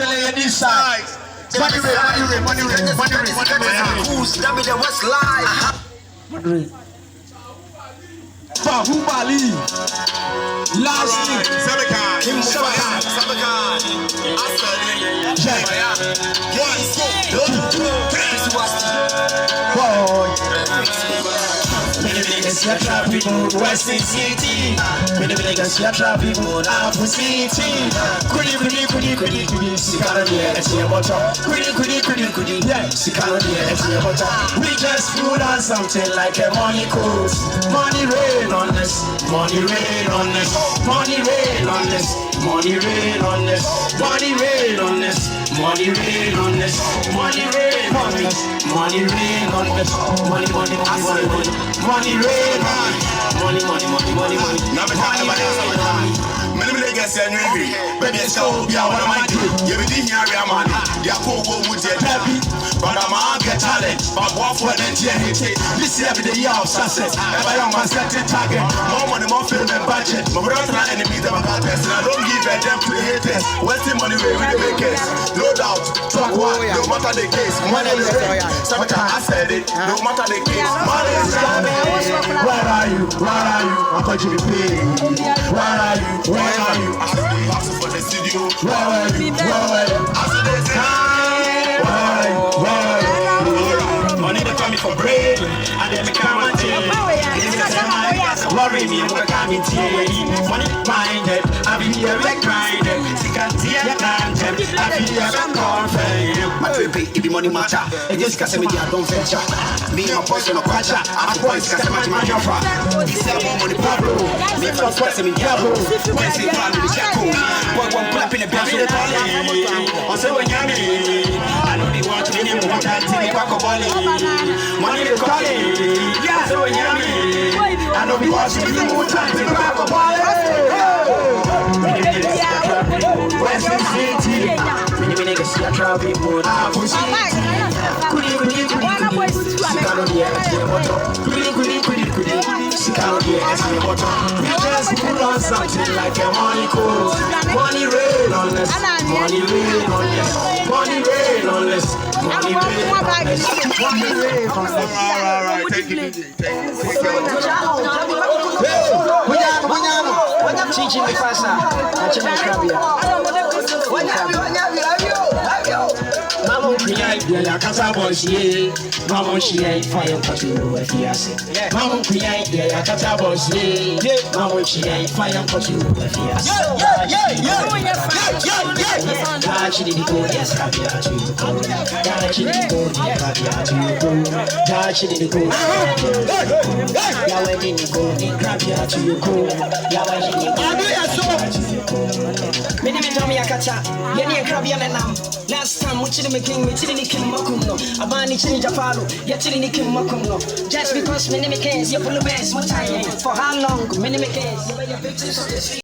Chile this side. Money ray. Who's that be the West Line? Babu Bali. Last week. Tgmufasa. Many niggas here trap people West City. Many niggas here trap people Alpha City. Kudi, Sikalonia, it's your bottom. Kudi, yeah, Sikalonia, it's your bottom. We just put on something like a money coat. Money rain on us, money rain on us, money rain on us, money rain on us, money rain on us, money rain on us, money rain on us, money rain on us, money rain on money. Many niggas say you baby, it's so be what am I do? You be here, man. You go with your happy, but I'm a get talent. But what for the NTA? This year be the year of success. Every young man setting target. More money, more film and budget. My brother and enemies that I got best. And I don't give a damn to the haters. Wasting money with the makers. No doubt. Talk one, no matter the case. Money is right. Sometimes I said it. No matter the case. Money is right. Where are you? I'm going to be paid. Where are you? I should be hustling for the studio. Where are you? I said this time. Money they call me for bread, and then me come and tell. Worry me, I'm coming to money minded. I be here grinded. Sick and tear planted. I be here confident. My baby, it be money matter. And this case me don't venture. Me my person no kwacha. I'm boys case me my offer. This is more money Pablo. Me from case me diablo. When say plan with the jackal. One clap in the back of the ball. On say when you I know they want me more than me back of ball. Money they call it. Yeah, so when you I know they want me more than me back of ball. West City. Many niggas here trap people Alpha City. Kudi, Sikalonia, it's your bottom. Kudi, Sikalonia, it's your bottom. We just put on something like a money coat. Money rain on us, money rain on us, money rain on us, money rain on us, money rain on us. All right, thank you. Tgmufasa. Mama create the Akata boys, yeah. Mama she ain't fire for you if you say. Mama create the Akata boys, yeah. Mama she ain't fire for you if you say. God she didn't go, yes, happy to you. God she didn't go, happy to you. God she didn't go. Yahweh didn't go, happy to you. Yahweh didn't go. Many men tell me Akata. Yenny Krabian and now. Last time, which didn't make me Tgmufasa. Abani change a follow, yet Tgmufasa. Just because many cans, you're full of best, for how long? Many cans,